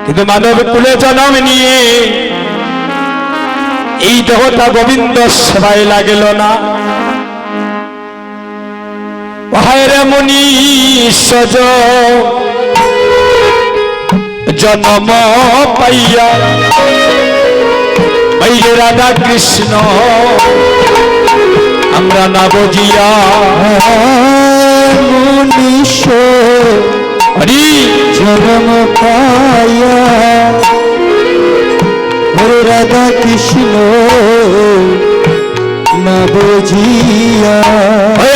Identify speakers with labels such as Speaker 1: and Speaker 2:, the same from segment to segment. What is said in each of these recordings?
Speaker 1: কিন্তু মানব কুলে জন্ম নিয়ে এই দেহটা গোবিন্দ সেবায় লাগিল না। হায়রে মনীষজ জন্ম পাইয়া বাইরে রাধা কৃষ্ণ আমরা না বুঝিয়া
Speaker 2: মনীষ
Speaker 1: হরি
Speaker 2: জন্ম পাইয়া হরে রাধা কৃষ্ণ না বুঝিয়া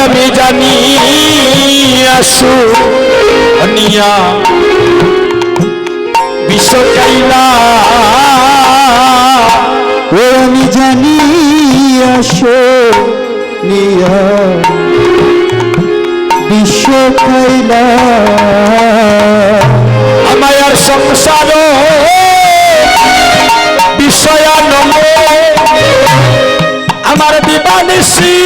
Speaker 1: আমি জানি আসু অনিয়া বিশ্ব চাইলা
Speaker 2: ও আমি জানি আসো নিয়া বিশ্ব খাইলা
Speaker 1: আমায়ার সংসার বিষয়ানম আমার বিবানিসি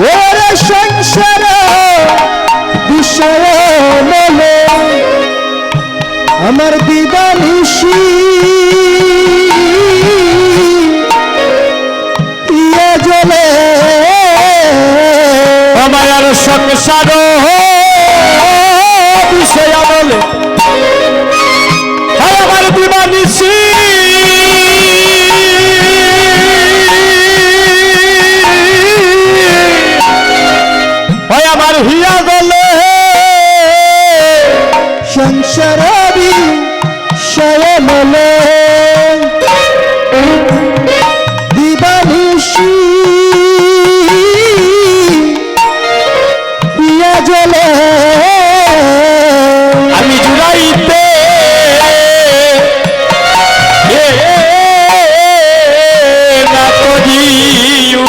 Speaker 2: ওরে সংসার বিষয় মলে আমার দিবানিশি ইয়া জলে
Speaker 1: আমায়ার সংসার বিষয়া বলে আমার বিবানিসি আমার হিয়া গলে
Speaker 2: সংসার বিষয় মলে দিবানিশি ইয়া জলে
Speaker 1: আমি জুড়াইতে না করিও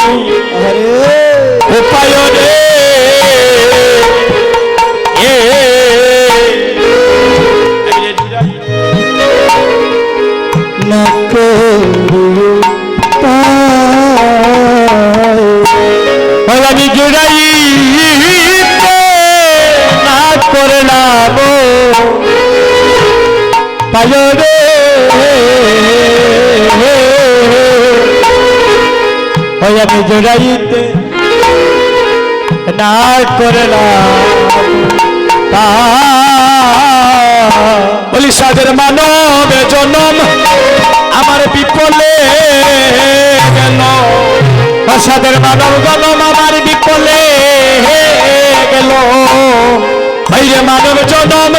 Speaker 1: উপায় রে
Speaker 2: না করিও
Speaker 1: আমি জুড়াইতে না করলাম পায় রে আমি জুড়াইতে না করলাম বলি সাদের মানব জনম আমার বিপলে গেল সাদের মানব জনম আমার বিপলে গেল ভাইরে মানব জনম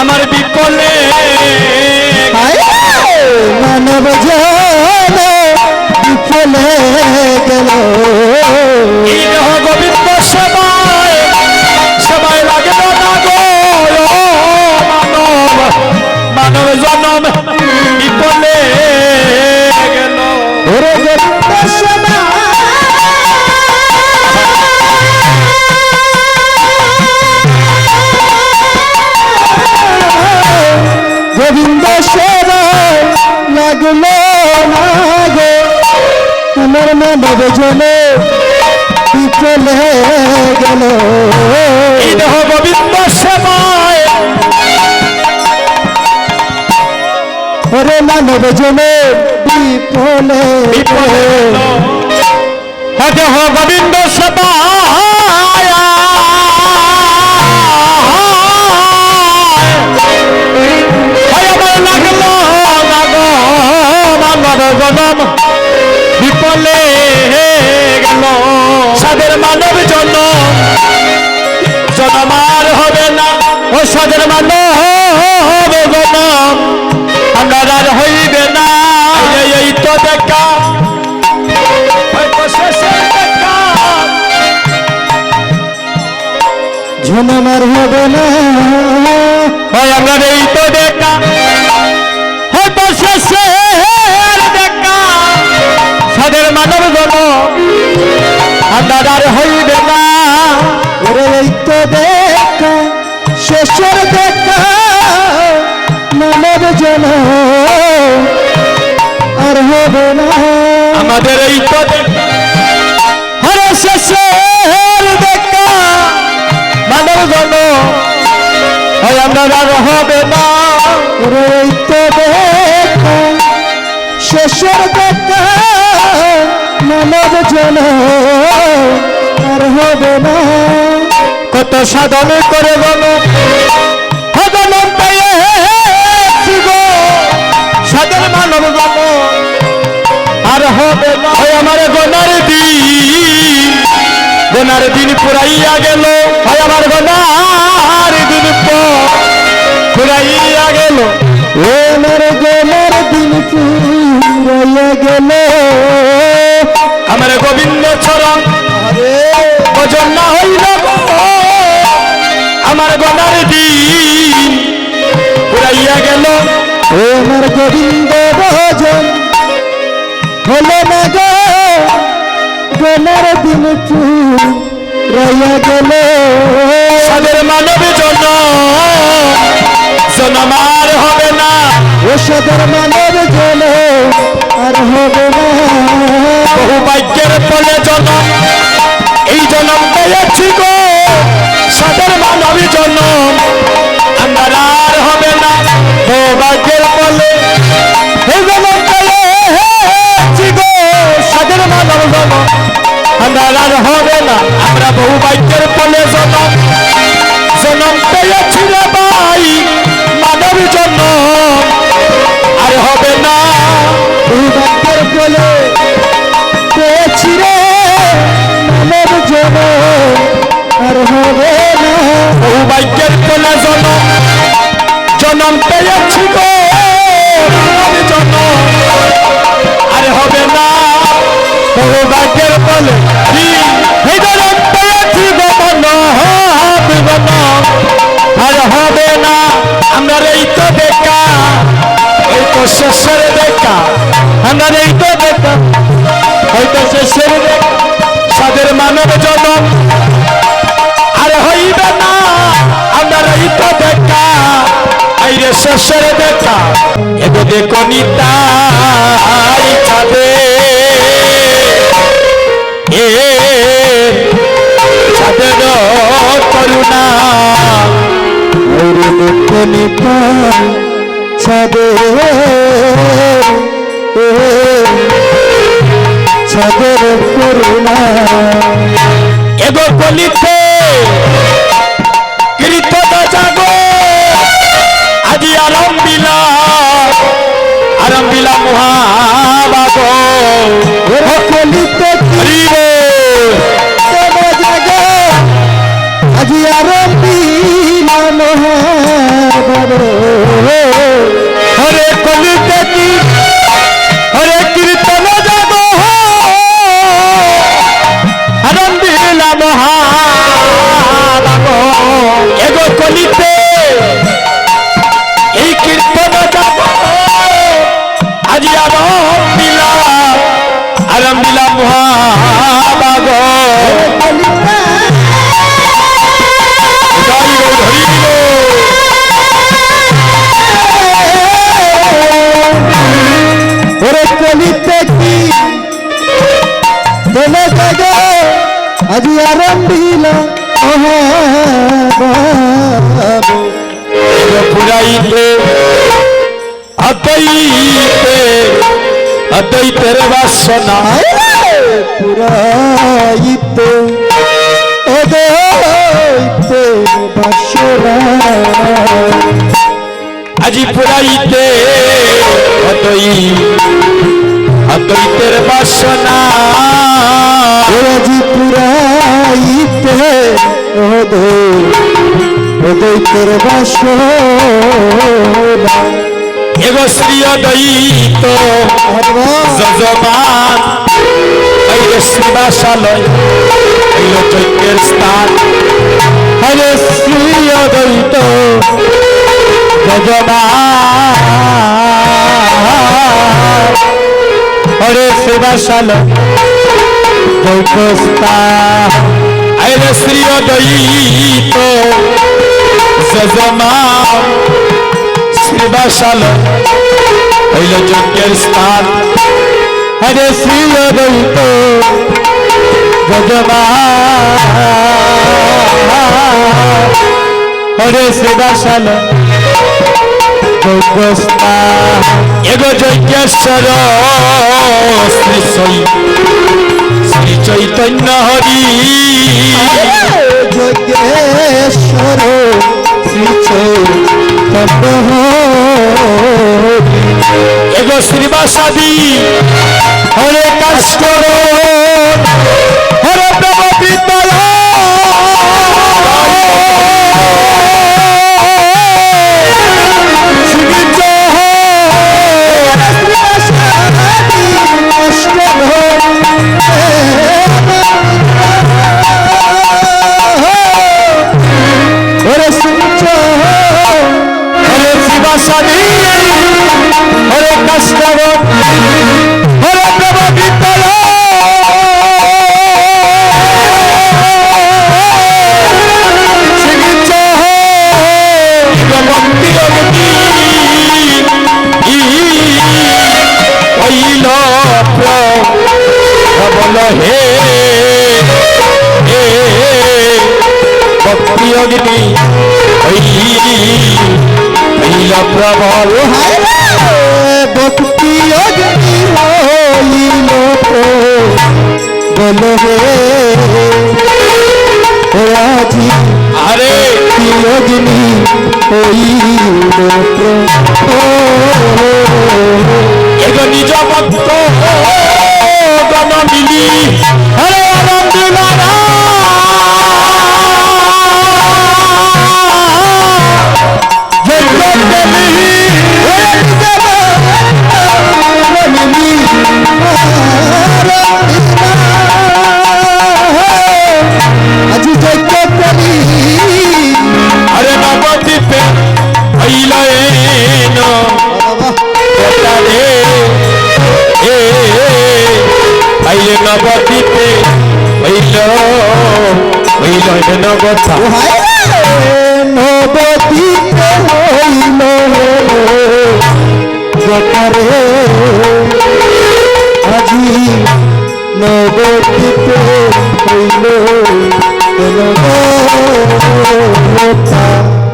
Speaker 1: আমার বিপলে
Speaker 2: মানব জন বিফলে গেল
Speaker 1: এই দেহ গোবিন্দ সেবায় সেবায় লাগল না গো মানব মানব জনম বিপলে গেল
Speaker 2: ওরে গোবিন্দ সেবা গোবিন্দ সেবা লাগলো না গো আমার মানব জনে বিফলে গেল
Speaker 1: এই দেহ গোবিন্দ সেবায়
Speaker 2: ওরে মানব জনে বিফলে
Speaker 1: বিপলে দেহ গোবিন্দ সেবায় আমার লাগলো না গো মানব জনম বিপলে গেল সাদের মানব জন্ম জনম আর হবে না ও সাদের মানব জনম আমার আর হইবে না এই তো দেখা হয়তো শেষের দেখা
Speaker 2: জনম আর হবে না
Speaker 1: হয় আমরা এই তো দেখা হয়তো শেষের দেখা সাদের মানব জন্ম আমার আর হইবে না
Speaker 2: ওরে এই তো দেখা শেষের দেখা মানব জন আর হবে না
Speaker 1: আমাদের এই তো দেখা হরে শেষের দেখা আমার আর হবে না
Speaker 2: ওরে এই তো দেখা শেষের দেখা মানব জন আর হবে না।
Speaker 1: কত সাধন করে গণ সাধন পেয়েছি গো সাধন মানব গণ আর হবে না। আমার গোনার দিন পুরাইয়া গেল আমার গোনার দিন পুরাইয়া গেল
Speaker 2: আমার গোলার দিন পুরাইয়া গেল।
Speaker 1: আমার গোবিন্দ চরণ ভজন না হইল গো আমার গোনার দিন পুরাইয়া গেল।
Speaker 2: আমার গোবিন্দ ভজন হলো না গো গোলার দিন পুরাইয়া গেল।
Speaker 1: সাদের মানব জনম আর হবে না
Speaker 2: ও সাদের মানব জন আর হবে না।
Speaker 1: বহু ভাগ্যের ফলে জনম এই জনম পেয়েছি গো সাদের মানব জনম আমার আর হবে না। বহু ভাগ্যের ফলে এই জনম পেয়েছি গো সাদের মানব জনম আমার আর হবে না। আমরা বহু ভাগ্যের ফলে জনম পেয়েছি রে ভাই মানব জনম আর হবে না।
Speaker 2: দুর্ভাগ্যের ফলে পেয়েছি রে মানব জন আর হবে না।
Speaker 1: বহু ভাগ্যের ফলে জনম পেয়েছি গো মানব জনম আর হবে না। বহু ভাগ্যের ফলে এই জনম পেয়েছি গো মানব জনম আর হবে না। আমরা এই তো দেখা এই তো শেষের দেখা আমরা এই তো দেখা হয়তো শেষের দেখা সাদের মানব জনম আর হইবে না। আমরা এই তো দেখা এই রে শেষের দেখা এগো দেখো নিতাই ছাদে ছাদের করুণা
Speaker 2: ওরে দেখো নিতাই ছাদে ছাদের করুণা।
Speaker 1: এগো কলিতে কীর্তন জাগো আজি আরম্বিলা মহাবাগ
Speaker 2: ওরে কলিতে
Speaker 1: হরিবে
Speaker 2: জাগে আজি আরম্বিলা মহাবাগ।
Speaker 1: হরে কলিতে কি হরে কীর্তন জাগো আরম্বিলা মহাবাগ এগো কলিতে এই কীর্তন জাগো আজি আরম্বিলা মহাবাগ
Speaker 2: ওরে কলিতে কি বলে জাগে আজি আরম্বিলা মহাবাগ।
Speaker 1: পুরাইতে অদ্বৈতের বাসনা
Speaker 2: পুরাইতে অদ্বৈতে বাসনা।
Speaker 1: আজি পুরাইতে অদ্বৈতের বাসনা
Speaker 2: আজি পুরাইতে অদ্বৈতের বাসনা।
Speaker 1: এগো শ্রী অদ্বৈত যজমান হইলে শ্রীবাসালয় হইল যজ্ঞের স্থান। হরে শ্রী অদ্বৈত যজমান হরে শ্রীবাসালয় যজ্ঞ স্থান। হরে শ্রী অদ্বৈত যজমান শ্রীবাসালয় হইল যজ্ঞের স্থান। হরে শ্রী অদ্বৈত যজমান ওরে শ্রীবাসাল যজ্ঞস্থা এগো যজ্ঞেশ্বর শ্রী চৈতন্য হরি
Speaker 2: যজ্ঞেশ্বর শ্রী চৈতন্য
Speaker 1: এগো শ্রীবাসাদি হরে কাষ্টর হরে প্রভৃতয় হরে কাষ্টর হরে প্রভৃতয় প্রবল হে ভক্তি অগ্নি হইল প্রবল
Speaker 2: ভক্তি অগ্নি হইল বল হে রাজি
Speaker 1: আরে
Speaker 2: অগ্নি হইল
Speaker 1: এগো নিজ ভক্ত গণ মিলি হরে আনন্দ
Speaker 2: আজি যজ্ঞ করি
Speaker 1: আরে নবদ্বীপে হইল আইলে নবদ্বীপে হইল নবথা
Speaker 2: নবদ্বীপে হইল যকারে আজি নবদ্বীপে হইল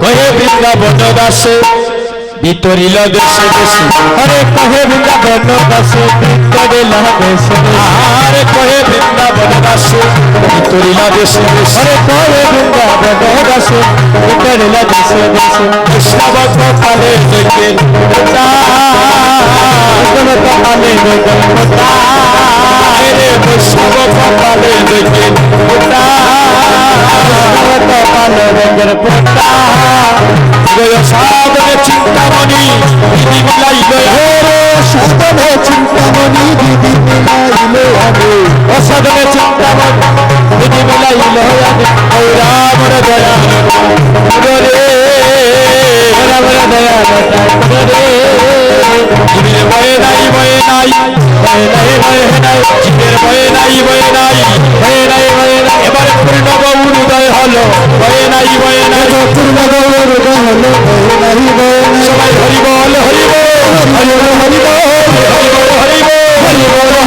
Speaker 1: কহে বৃন্দাবন দাসে ভিতরিল দেশে দেশে হরে কহে বৃন্দাবন দাসে ভিতরিল দেশে আরে কহে বৃন্দাবন দাসে ভিতরিল দেশে দেশে হরে কহে বৃন্দাবন দাসে ভিতরিল দেশে দেশে বৈষ্ণব কালে জগের কালে রে বৈষ্ণব কালে জগের কালে রঙের পোতা সাধনে চিন্তামণি দিদি মিলাইল
Speaker 2: সাধনে চিন্তামণি দিদি মিলাইল
Speaker 1: অসাধনে চিন্তামণি দিদি মিলাইল রামর দয়া রে রামর দয়া রে জীবের ভয়ে নাই ভয়ে নাই ভয়ে নাই ভয়ে নাই জীবের ভয়ে নাই ভয়ে নাই ভয়ে নাই ভয়ে নাই এবারে পূর্ণ গৌর উদয় হলো ভয়ে নাই ভয়ে নাই
Speaker 2: পূর্ণ গৌর উদয় হলো ভয়ে নাই ভয়ে নাই
Speaker 1: সবাই হরি বল হরি বল হরি বল হরি বল হরি বল হরি বল হরি বল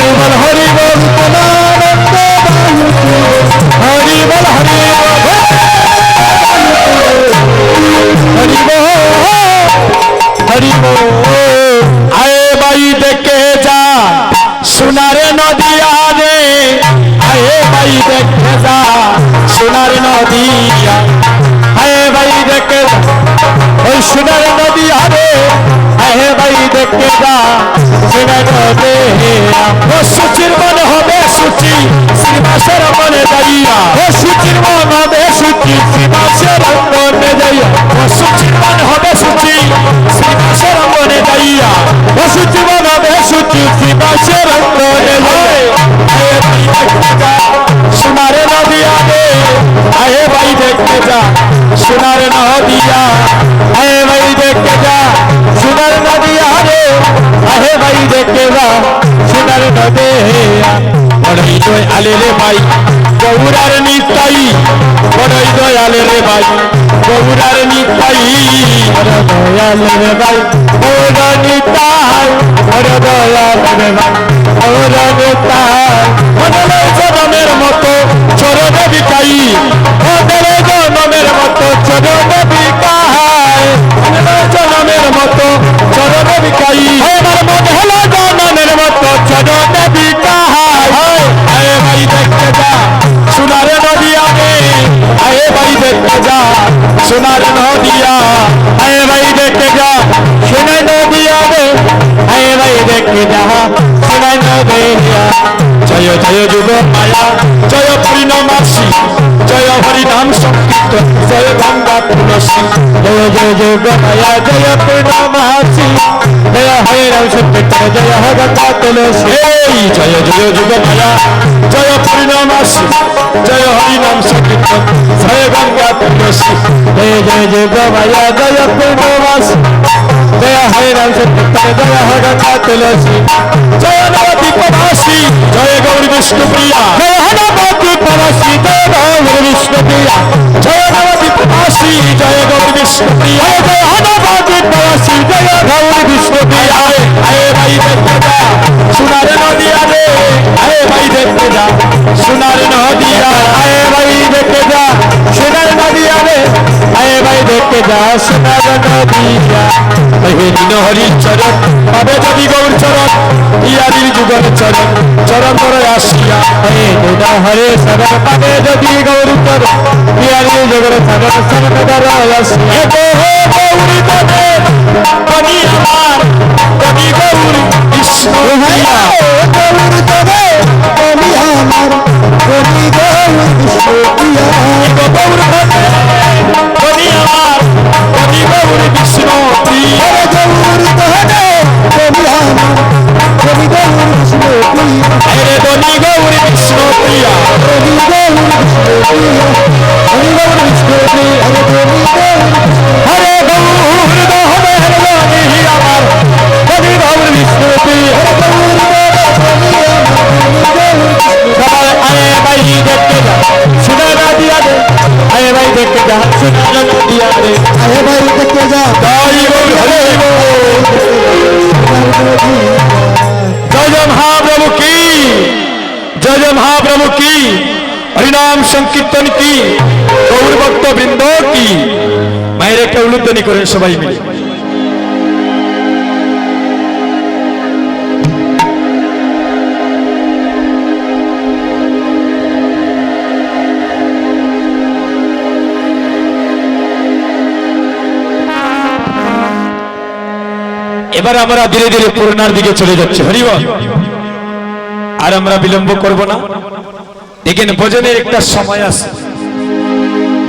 Speaker 1: হরি বল হরি বল হরি বল হরি বল হরি বল আয়ে ভাই দেখে যা সোনার নদিয়া রে আয়ে ভাই দেখে যা সোনার নদিয়া আয়ে ভাই দেখে ওই সোনার নদিয়া রে আয়ে ভাই দেখে যা সোনার নদিয়া ও সুচির মন হবে সুচি শ্রীবাসের মনে যাইয়া ও সুচির মন হবে সুচি শ্রীবাসের মনে যাইয়া ও সুচির মন হবে সুচি শ্রীবাসের মনে যাইয়া ও সুচি মন হবে সুচি শ্রীবাসের মনে যাইয়া সোনার নদিয়া রে আয়ে ভাই দেখে যা সোনার নদিয়া আয়ে ভাই দেখে যা সোনার নদিয়া রে আহে ভাই দেখে যা সোনার নদিয়া বড়ই দয়ালে রে ভাই গৌরার নিতাই বড়ই দয়ালে রে ভাই গৌরার নিতাই বড় দয়ালে রে ভাই গৌর নিতাই বড় দয়ালে রে ভাই গৌর নিতাই মনে জনমের মতো চরণে বিকাই সোনার নদিয়া আয় ভাই দেখে যা সোনার নদিয়া রে আয় ভাই দেখে যা সোনার নদিয়া জয় জয় যুগ মায়া জয় পূর্ণমাসী জয় হরি নাম সংকীর্তন জয় গঙ্গা তুলসী জয় জয় যুগ মায়া জয় পূর্ণমাসী জয় হরি নাম সংকীর্তন জয় গঙ্গা তুলসী এই জয় জয় যুগ মায়া জয় পূর্ণমাসী জয় হরি নাম সংকীর্তন জয় গঙ্গা তুলসী জয় জয় যুগ মায়া জয় পূর্ণমাসী জয় হরি নাম সংকীর্তন জয় গঙ্গা তুলসী জয় নবদ্বীপবাসী জয় গৌরী বিষ্ণুপ্রিয়া জয় নবদ্বীপবাসী জয় গৌরী বিষ্ণুপ্রিয়া জয় নবদ্বীপবাসী জয় গৌরী বিষ্ণুপ্রিয়া জয় নবদ্বীপবাসী জয় গৌরী বিষ্ণুপ্রিয়া আয়ে ভাই দেখতে যা সোনার নদিয়া রে আয়ে ভাই দেখতে যা সোনার নদিয়া আয়ে ভাই দেখতে যা সোনার নদিয়া রে আয়ে ভাই দেখতে যা সোনার নদিয়া হেরিন হরি চরণ পাবে যদি গৌর চরণ ইয়ারির যুগল চরণ চরণ করে আসিয়া হে দুদা হরে শরণ পাবে যদি গৌর চরণ ইয়ারির যুগল চরণ শরণ করে আসিয়া হে গৌরী তবে বনি আমার বনি গৌর বিষ্ণু প্রিয়া
Speaker 2: গৌর তবে বনি আমার বনি গৌর বিষ্ণু প্রিয়া
Speaker 1: গৌর তবে বনি আমার বনি গৌর বিষ্ণু প্রিয়া
Speaker 2: গৌর তবে বনি আমার বনি গৌর বিষ্ণু প্রিয়া
Speaker 1: হে বনি গৌর বিষ্ণু প্রিয়া
Speaker 2: বনি গৌর বিষ্ণু প্রিয়া বনি গৌর বিষ্ণু প্রিয়া
Speaker 1: হরে গৌর দহবে হরি আমার বনি গৌর বিষ্ণু প্রিয়া সবাই আয়ে ভাই দেখতে যা সোনার নদিয়া রে আয়ে ভাই দেখতে যা সোনার নদিয়া রে
Speaker 2: আরে ভাই দেখতে যা
Speaker 1: জয় গৌর হরে জয় জয় মহাপ্রভু কি জয় জয় মহাপ্রভু কি হরিনাম সংকীর্তন কি গৌর ভক্ত বৃন্দ কি মায়ের একটা উলুধ্বনি করেন সবাই মিলে এবার আমরা ধীরে ধীরে পূর্ণার দিকে চলে যাচ্ছি হরিবল আর আমরা বিলম্ব করব না দেখেন ভোজনের একটা সময় আছে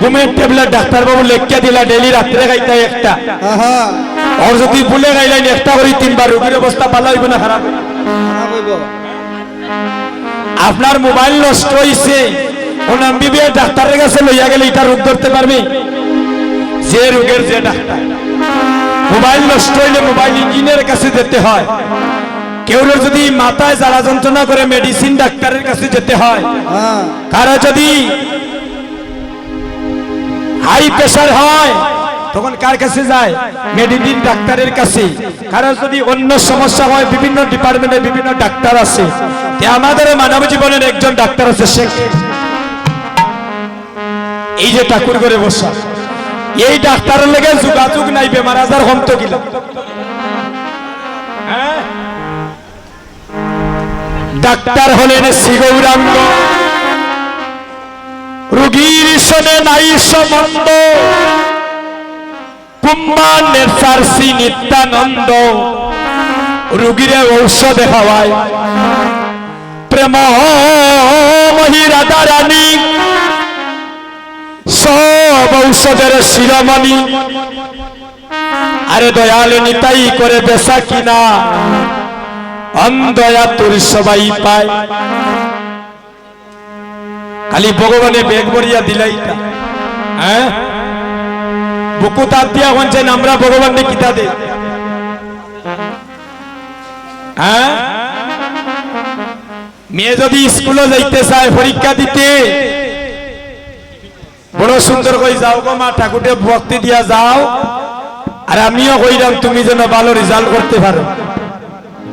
Speaker 1: ঘুমের ট্যাবলেট ডাক্তারবাবু লেখিয়া দিলা ডেলি রাত্রে খাইতে একটা
Speaker 2: আহা
Speaker 1: আর যদি ভুলে গাইলেন একটা করে 3 বার রোগীর অবস্থা ভালো হইব না খারাপ হইব? আপনার মোবাইল নষ্ট হইছে কোন এমবিবিএস ডাক্তারের কাছে লইয়া গেলে এটা রোগ ধরতে পারবে যে রোগের যে ডাক্তার মোবাইল নষ্ট হইলে মোবাইল ইঞ্জিনিয়ারের কাছে যেতে হয় কেউ যদি মাথায় জ্বালা যন্ত্রণা করে মেডিসিন ডাক্তারের কাছে যেতে হয়
Speaker 2: হ্যাঁ
Speaker 1: কারো যদি হাই প্রেসার হয় তখন কার কাছে যায় মেডিসিন ডাক্তারের কাছে কারো যদি অন্য সমস্যা হয় বিভিন্ন ডিপার্টমেন্টে বিভিন্ন ডাক্তার আছে আমাদের মানব জীবনের একজন ডাক্তার আছে শেখ এই যে ঠাকুর করে বসা এই ডাক্তারের লেগে যোগাযোগ নাই বেমার আজার হমতো গিলা ডাক্তার হলেন শ্রী গৌরাঙ্গ রোগীর সনে নাই সম্বন্ধ কুম্বানের সারসি নিত্যানন্দ রোগীরে ঔষধ খাওয়ায় প্রেম রাধা রানী সব ঔষধের শিরোমণি আরে দয়াল নিতাই করে বেচা কিনা অন্ধয়া তোর সবাই পায় খালি ভগবানে বেগ বরিয়া দিলাই হ্যাঁ বুকু তার দিয়া হচ্ছেন আমরা ভগবানকে কিতা দে হ্যাঁ মেয়ে যদি স্কুলে যাইতে চায় পরীক্ষা দিতে বড় সুন্দর কই যাও গো মা ঠাকুরে ভক্তি দিয়া যাও আর আমিও কইলাম তুমি যেন ভালো রেজাল্ট করতে পারো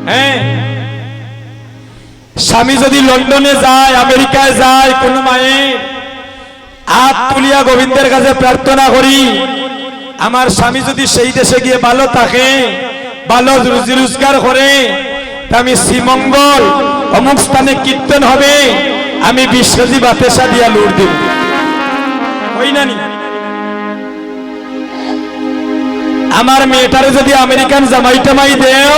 Speaker 1: হ্যাঁ স্বামী যদি লন্ডনে যায় আমেরিকায় যায় কোন মায়ে হাত তুলিয়া গোবিন্দের কাছে প্রার্থনা করি আমার স্বামী যদি সেই দেশে গিয়ে ভালো থাকে ভালো রুজি রোজগার করে আমি শ্রীমঙ্গল অমুক স্থানে কীর্তন হবে আমি 20 কেজি বাতেসা দিয়া লুট দিব ওই নানি আমার মেয়েটারে যদি আমেরিকান জামাই টামাই দেও,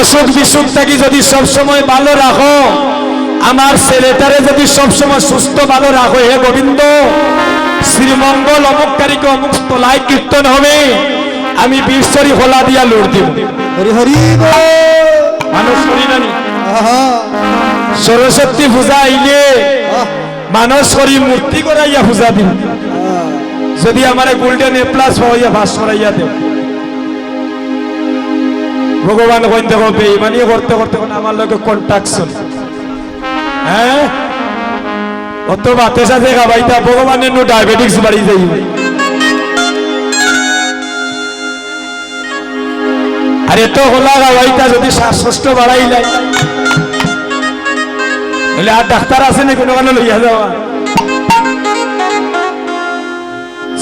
Speaker 1: অসুখ বিসুখ থাকি যদি সবসময় ভালো রাখো, আমার ছেলেটারে যদি সবসময় সুস্থ ভালো রাখো, হে গোবিন্দ, শ্রীমঙ্গল অমুক তারিখে অমুক তলায় কীর্তন হবে, আমি বিশ্বরী হোলা দিয়া লড় দিব।
Speaker 2: হরি হরি বল।
Speaker 1: মানুষ করি নানি
Speaker 2: আহা,
Speaker 1: সরস্বতী পূজা আইলে
Speaker 2: আহ,
Speaker 1: মানুষ করি মূর্তি করাইয়া পূজা দিব।
Speaker 2: আহ,
Speaker 1: যদি আমার গোল্ডেন এ প্লাস হইয়া ভাস করাইয়া দেব, ভগবান কইন দেখো বেইমানি করতে করতে আমার লোকে কন্ট্রাকশন, হ্যাঁ অত বাতে সাথে খাবাইতা ভগবানের নো ডায়াবেটিক্স বাড়ি যাই। আর এত হলা খাবাইতা যদি শ্বাসকষ্ট বাড়াই যায়, বলে আর ডাক্তার আছে না কোনো কারণে লইয়া যাওয়া।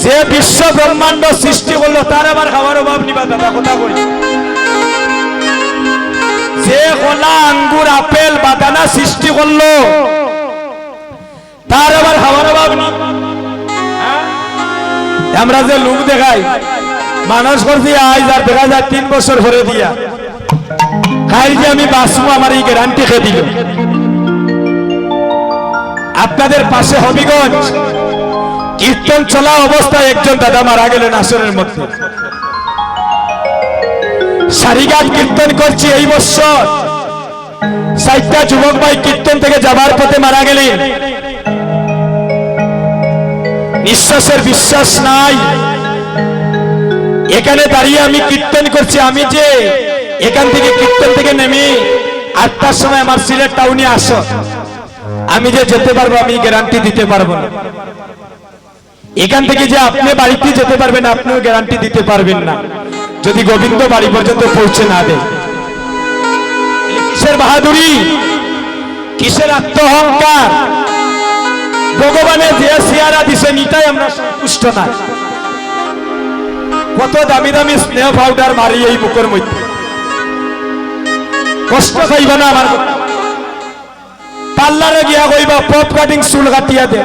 Speaker 1: যে বিশ্ব ব্রহ্মাণ্ড সৃষ্টি করলো তার আবার খাবার অভাব নিবা দাদা, কথা কই। যে কলা আঙ্গুর আপেল বাদানা সৃষ্টি করলো তার আবার খাবার অভাব নেই। আমরা যে লোক দেখাই মানুষ করছি আজ আর দেখা যায় 3 বছর ভরে দিয়া খাই যে আমি বাঁচবো, আমার এই গ্যারান্টি খেয়ে দিল। আপনাদের পাশে হবিগঞ্জ কীর্তন চলা অবস্থায় একজন দাদা মারা গেলেন আসরের মধ্যে। সারিগাত কীর্তন করছি এই বছর, 4টা যুবক ভাই কীর্তন থেকে যাবার পথে মারা গেলেন। নিঃশ্বাসের বিশ্বাস নাই। এখানে দাঁড়িয়ে আমি কীর্তন করছি, আমি যে এখান থেকে কীর্তন থেকে নেমে 8টার সময় আমার সিলেট টাউনে আসো, আমি যে যেতে পারবো আমি গ্যারান্টি দিতে পারবো না। এখান থেকে যে আপনি বাড়িতে যেতে পারবেন আপনিও গ্যারান্টি দিতে পারবেন না যদি গোবিন্দ বাড়ি পর্যন্ত পৌঁছে না দেয়। কিসের বাহাদুরি, কিসের আত্মহংকার, ভগবানের যে চেহারা দিছে নিতাই আমরা সন্তুষ্ট না। কত দামি দামি স্নেহ পাউডার মারি এই মুখের মধ্যে, কষ্ট পাইবা না আমার। পার্লারে গিয়া কইবা পপ কাটিং চুল কাটিয়া দে,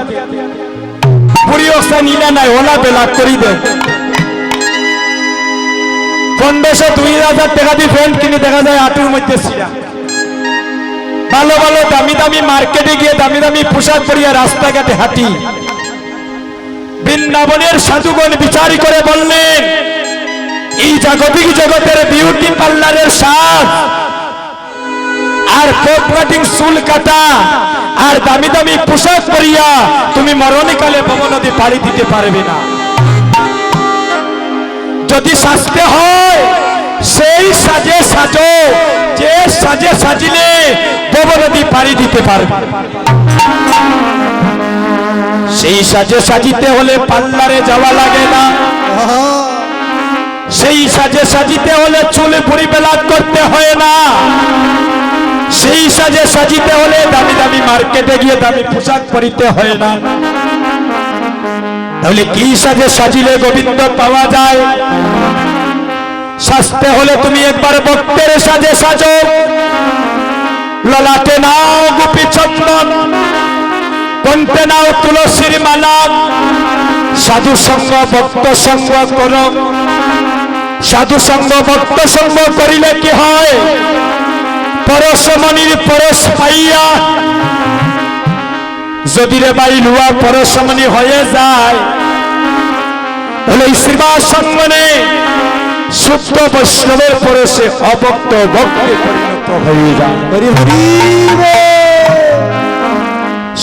Speaker 1: পুরি অবস্থা নিলা নাই ওলা বেলাক করি দে। 1500-2000 টাকা দিয়ে ফ্যান্ট কিনে দেখা যায় আটুর মধ্যে ছিঁড়া। ভালো ভালো দামি দামি মার্কেটে গিয়ে দামি দামি পোশাক পরিয়া রাস্তাঘাটে হাঁটি। বৃন্দাবনের সাধুগণ বিচার করে বললেন এই জাগতিক জগতের বিউটি পার্লারের সাজ আর পপ কাটিং চুল কাটা আর দামি দামি পোশাক পরিয়া তুমি মরণকালে ভবনদী পাড়ি দিতে পারবে না। যদি সাজতে হয় সেই সাজে সাজো, যে সাজে সাজিলে ভবনদী পাড়ি দিতে পারবে। সেই সাজে সাজিতে হলে পার্লারে যাওয়া লাগে না,
Speaker 2: আহা,
Speaker 1: সেই সাজে সাজিতে হলে চুলে পরিবেলাপ করতে হয় না, সেই সাজে সাজিতে হলে দামি দামি মার্কেটে গিয়ে দামি পোশাক পরিতে হয় না। তাহলে কি সাজে সাজিলে গোবিন্দ পাওয়া যায়? সাজতে হলে তুমি একবার ভক্তের সাজে সাজো, ললাটে নাও গোপী চন্দন, কণ্ঠে নাও তুলসীর মালা, সাধু সঙ্গ ভক্ত সঙ্গ করো। সাধু সঙ্গ ভক্ত সঙ্গ করিলে কি হয়? পরশমণির পরশ পাইয়া যদি রে বাই লুয়া পরশমণি হয়ে যায়, তাহলে শ্রীবাস সঙ্গনে শুদ্ধ বৈষ্ণবের পরশে অভক্ত ভক্তে পরিণত হয়ে যায়।
Speaker 2: হরি হরি বল।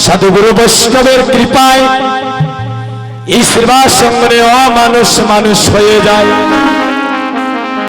Speaker 1: সাধুগুরু বৈষ্ণবের কৃপায় এই শ্রীবাস সঙ্গনে অমানুষ মানুষ হয়ে যায়।